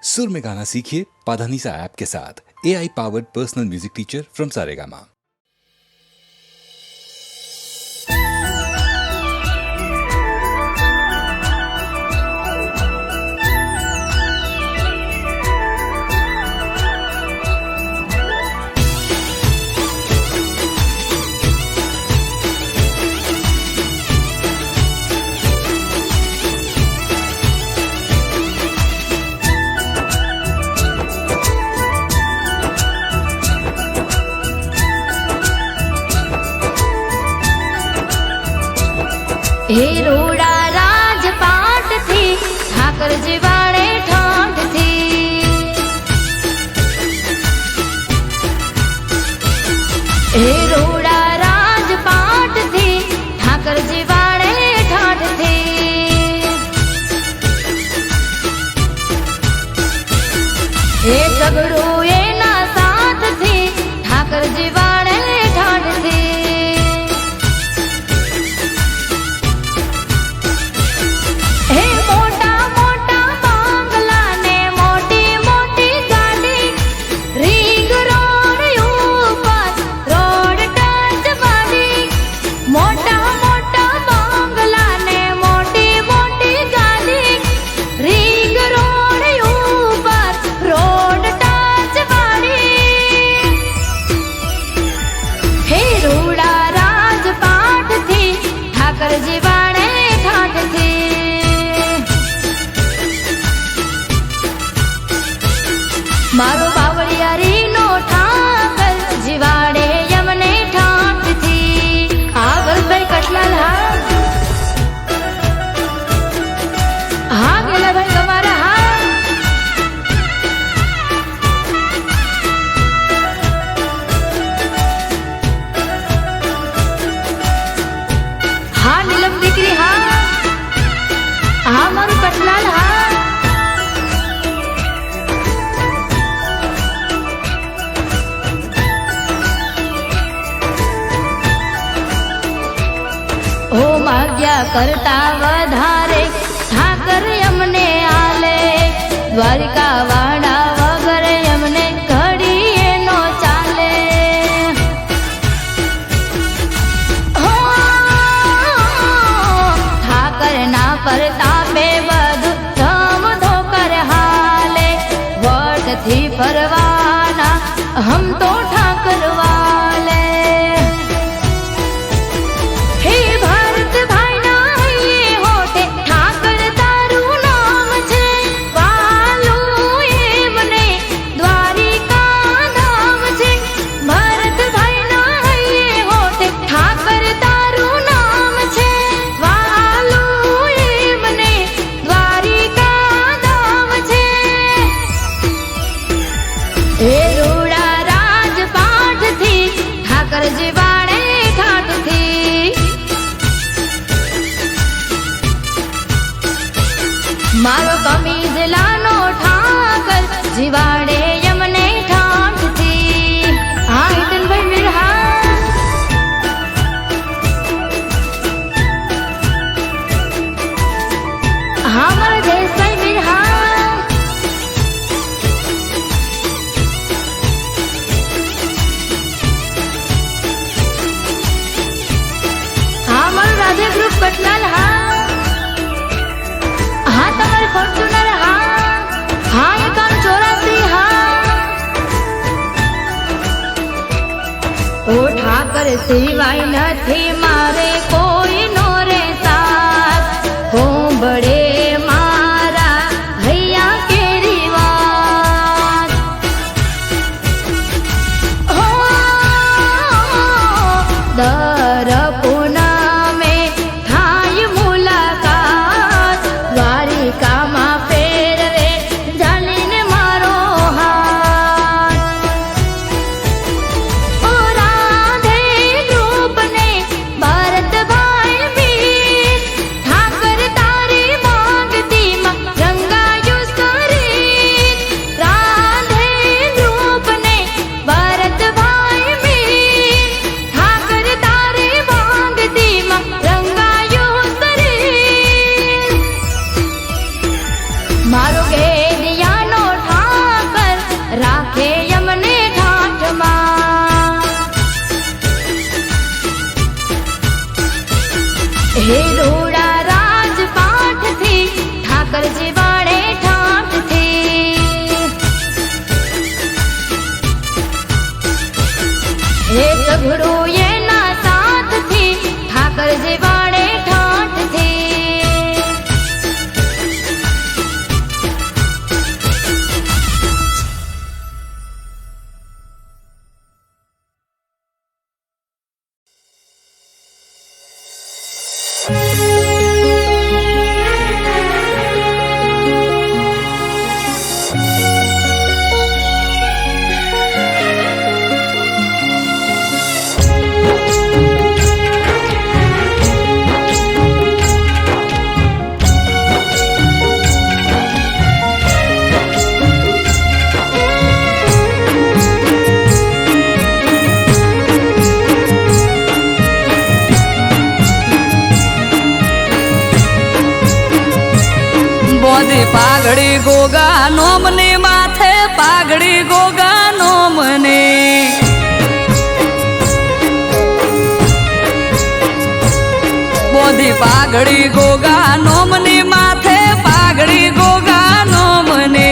सुर में गाना सीखिए पाधानीसा ऐप के साथ। AI powered personal music teacher from Saregama. हे रोड़ा राजपाट थी ठाकर जीवाड़े ठाठ थी। हे रोड़ा राजपाट थी ठाकर जीवाड़े ठाठ थी। हे सगड़ू एना साथ थी ठाकर जीवाड़े ठाठ थी। मारो बावड़ियारी नो ठाकर जीवाड़े यमने ठाठ थी। आगल भाई कटलाल हाँ गेला भाई तुम्हारा हाँ नीलम दीकरी हाँ मारो कटलाल ओ माग्या करता वधारे ठाकर यमने आले। द्वारिका वाड़ा वगर यमने घड़ीए नो चाले। हो ठाकर ना परतापे बधु धम धोकर हाले। वर्त थी फरवाना हम तो ठाकर वाले। मारो कमीज लानो ठाकर जीवाड़े यमने ठाठ थी। हाँ इतन भाई मेरा हाँ मारा जयेश भाई मेरा हाँ मारो राधे ग्रुप कटलाल हाँ तुम्हारे फॉर्च्यूनर हाँ 8184 ओ ठाकर सिवाय नथी मारे कोई नो रे साथ। हो बड़े मारा भैया केरी वात। हो दर पूनमे थाय मुलाकात। द्वारिका मा फेरवे जालीने मारो हाथ। ओ राधे ग्रुप ने भरत भा પાઘડી ગોગા નોમની માથે પાઘડી ગોગા નોમને બોધી પાઘડી ગોગા નોમની માથે પાઘડી ગોગા નોમને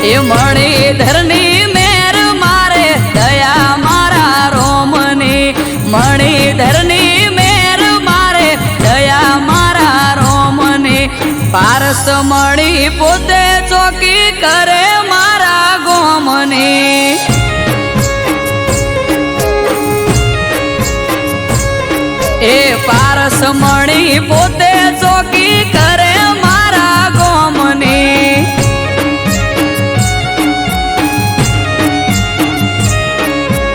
એ મણિધરની મેર મારે દયા મારા રોમની મણિધરની મેર મારે દયા મારા રોમની પારસ મણી પોતે ચોકી કરે મારા ગોમની એ પારસ મણી પોતે ચોકી કરે મારા ગોમની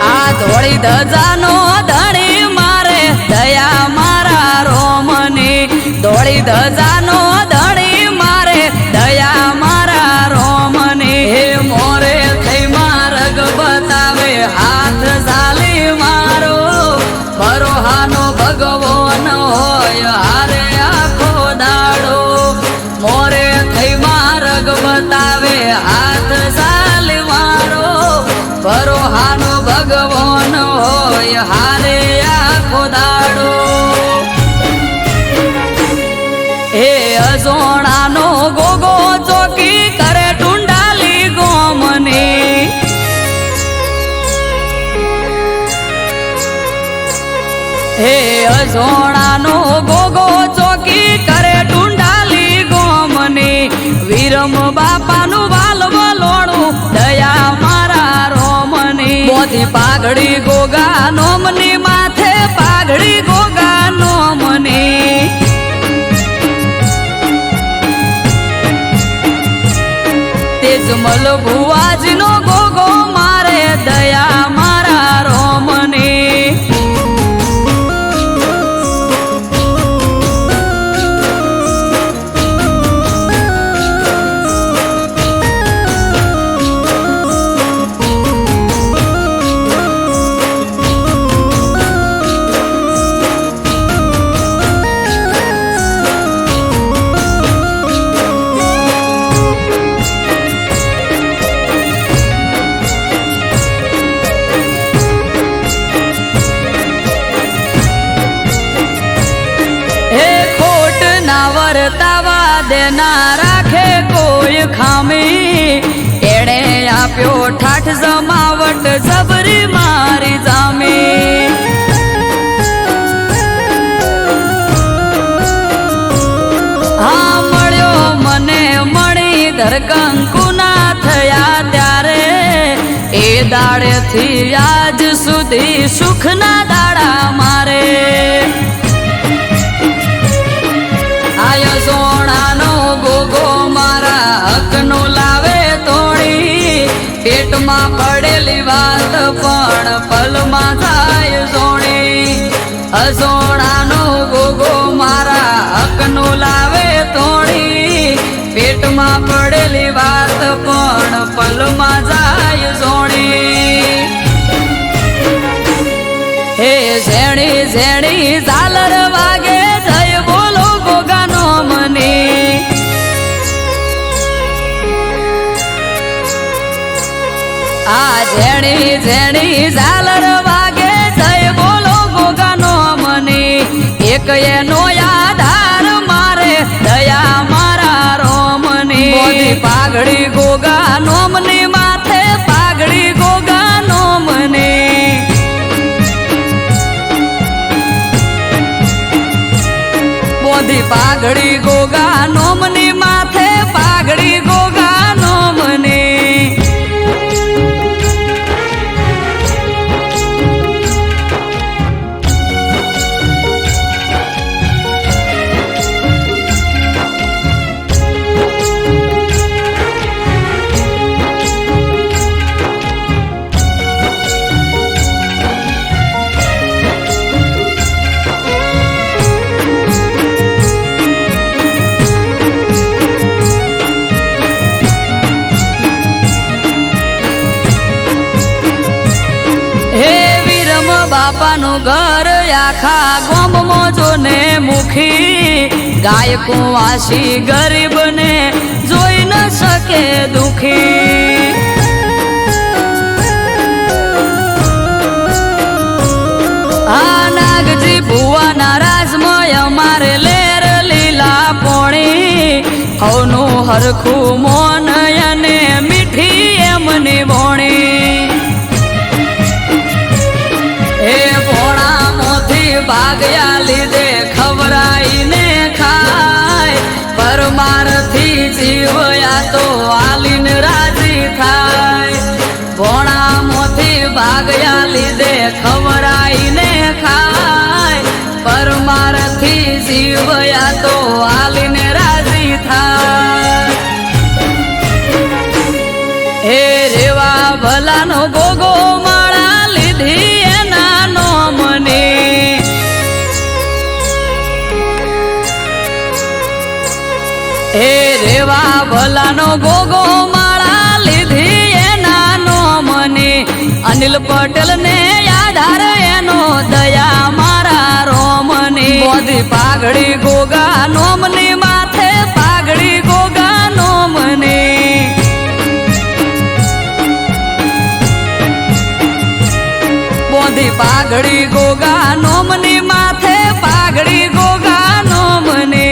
આ ધોળી ધજાનો ધણી મારે દયા મારા રોમની ધોળી ધજાનો ધણી મારે દયા મારા રોમની હે મોરે થઈ માર્ગ બતાવે હાથ ઝાલી મારો ભરોહાનો ભગવાન હોય હારે આખો દાડો મોરે થઈ માર્ગ બતાવે હાથ ઝાલી મારો ભરોહાનો ભગવાન હોય હારે આખો દાડો હે અજોણાનો ગોગો ચોકી કરે ટુંડાલી ગોમની હે અજોણાનો ગોગો ચોકી કરે ટુંડાલી ગોમની વીરમ બાપાનું વાલવલોણું દયા મારા રોમની બોધી પાઘડી ગોગા નોમની માથે પાઘડી ગોગા નોમની તેજમલ ભુવાજીનો ગોગો મારે દયા મારા રોમની વર્તાવા દેના રાખે કોઈ ખામી એણે આપ્યો ઠાઠ જમાવટ જબરી મારી જામી હા મળ્યો મને મણી ધરકંકુના થયા ત્યારે એ દાડેથી આજ સુધી સુખના દાડા મારે આયો સોણાનો ગોગો મારા હકનો લાવે તોડી પેટમાં પડેલી વાત પણ પલમાં થાય જોણી અસોણાનો ગોગો મારા હકનો લાવે તોડી પેટમાં પડેલી વાત પણ પલમાં જાય જોણી હે ઝેણી ઝેણી ઝાલર વાગે જય બોલો ગોગાનો મને આ ઝેણી ઝેણી ઝાલર વાગે જય બોલો ગોગાનો મને એક એનો આધાર મારે દયા મારા રોમની બોધી પાઘડી ગોગા નોમની માથે પાઘડી ગોગા નોમની બોધી પાઘડી ગોગા નોમની માથે પાઘડી ગોગા નોમની બાપાનું ઘર આખા ગોમમાં જોને મુખી ગાયકો વાસી ગરીબને જોઈ ન શકે દુખી આ નાગજી ભુવાના રાજમય અમારે લેર લીલા પોણી હવનું હરખું મોન અને મીઠી એમની બોણી એ પોણામાંથી ભાગ્યા લીધે ખવરાઈને ખાય પરમારથી જીવયા તો આલીને રાજી થાય પોણામાંથી ભાગ્યા લીધે ખવરાઈને ખાય પરમારથી જીવયા તો આલીને રાજી થાય હે રેવા ભલાનો ગોગો માળા લીધી એના નોમને હે રેવા ભલાનો ગોગો માળા લીધી એના નોમને અનિલ પટેલ ને આધાર એનો દયા મારા રોમને બોધી પાઘડી ગોગા નોમની માથે પાઘડી ગોગા નોમને બોધી પાઘડી ગોગા નોમની માથે પાઘડી ગોગા નોમને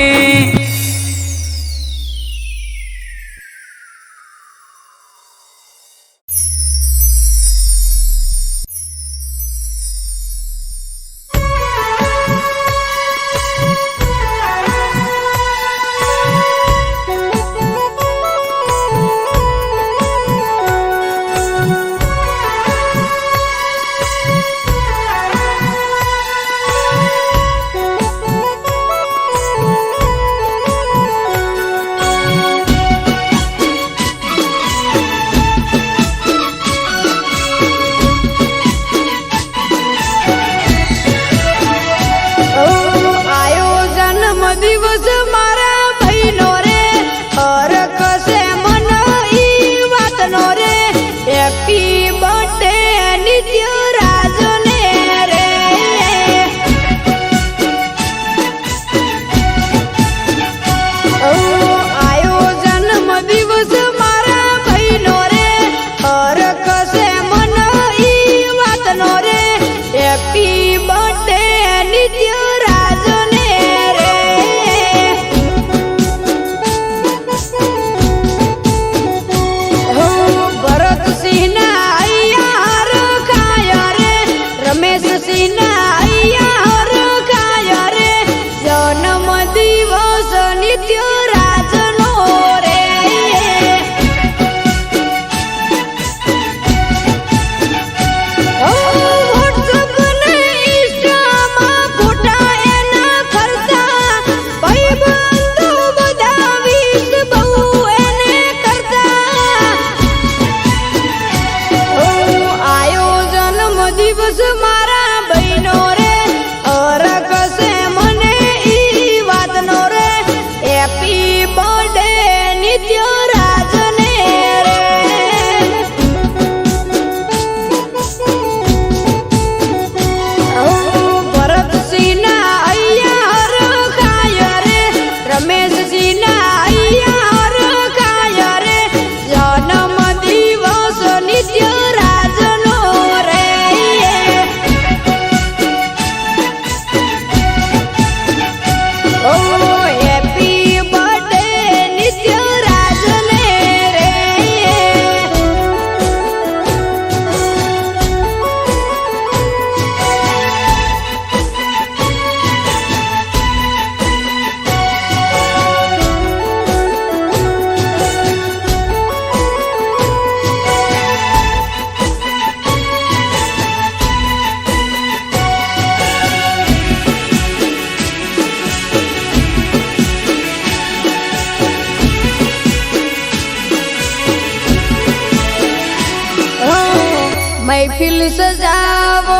महफिल सजावो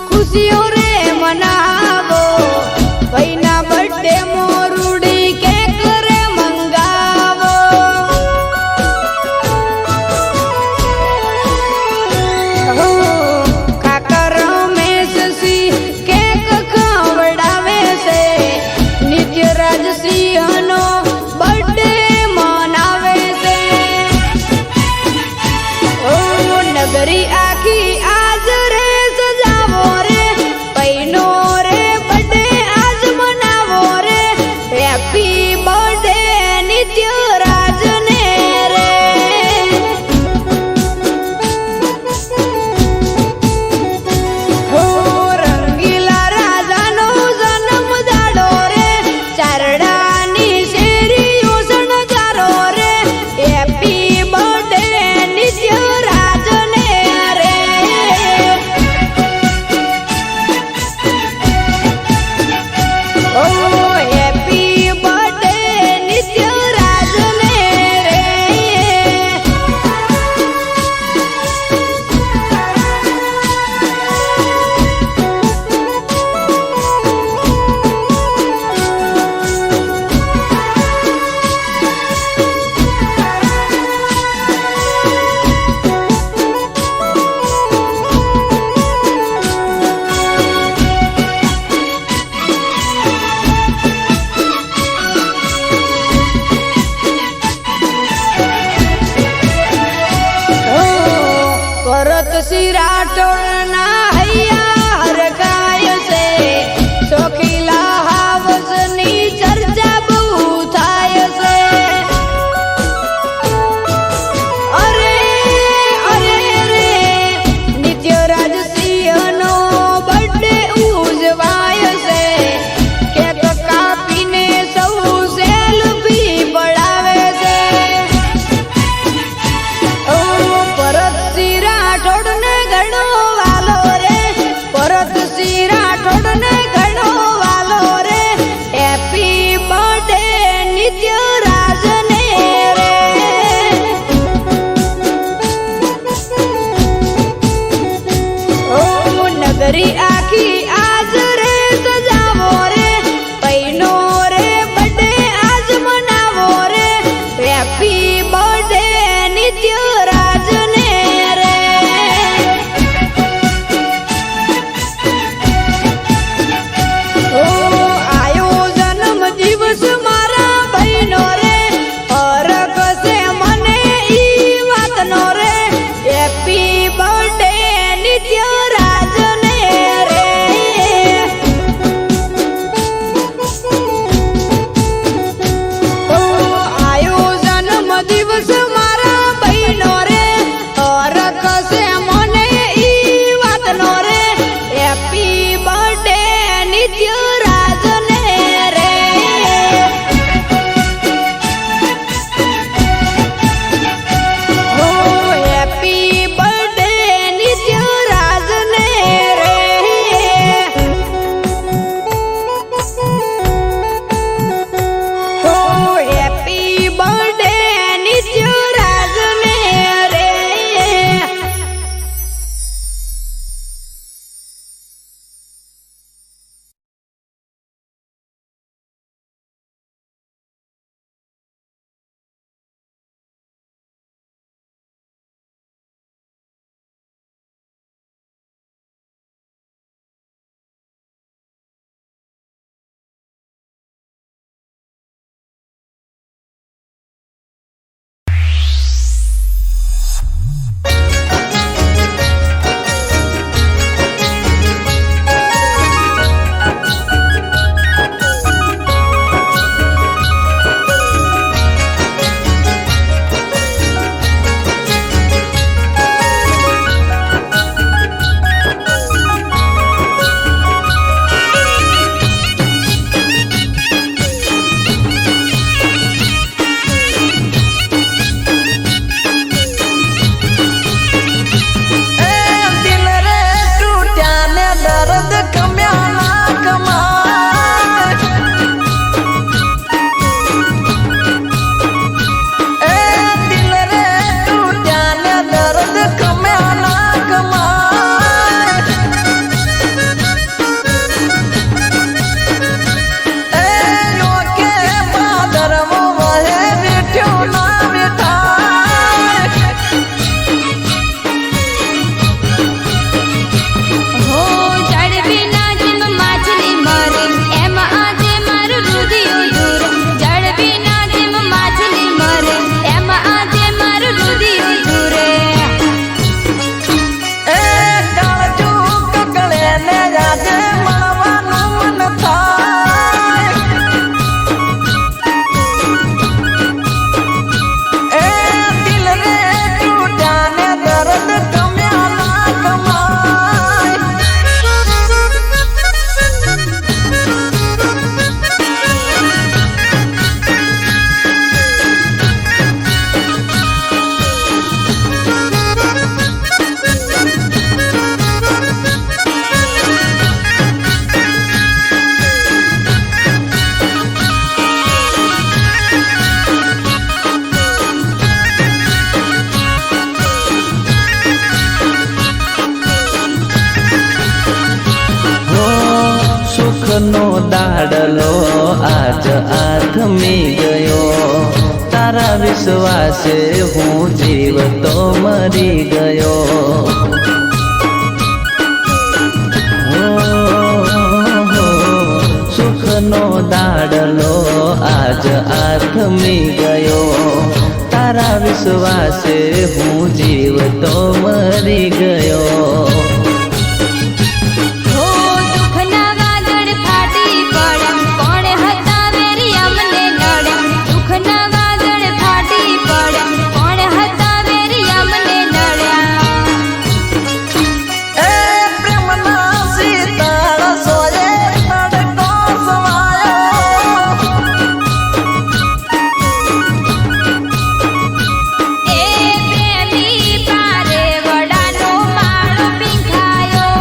खुशियों रे मनावो भैना बर्थडे मोरुड़ी केक रे मंगावो काका रमेश सी આજ આથમી ગયો, તારા વિશ્વાસે હું જીવતો મરી ગયો. સુખનો દાડલો આજ આથમી ગયો, તારા વિશ્વાસે હું જીવતો મરી ગયો. દુઃખના વાદળ ફાટી પડ્યા, કોણ હતા વેરી અમને નડ્યા. દુઃખના વાદળ ફાટી પડ્યા, કોણ હતા વેરી અમને નડ્યા. એ પ્રેમના શીતળ સોયે તડકો સમાયો, એ પ્રેમી પારે વડાનો માળો પીંખાયો.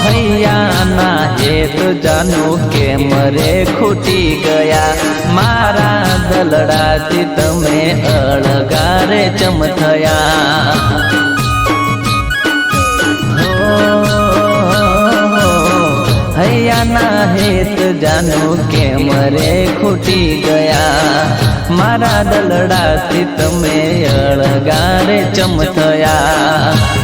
હૈયાના હેત જાનું કે મરે ખૂટી ગયા, મારા દલડાથી તમે અળગારે ચમ થયા. હૈયાના હેત જાનું કે મરે ખૂટી ગયા, મારા દલડાથી તમે અળગારે ચમ થયા.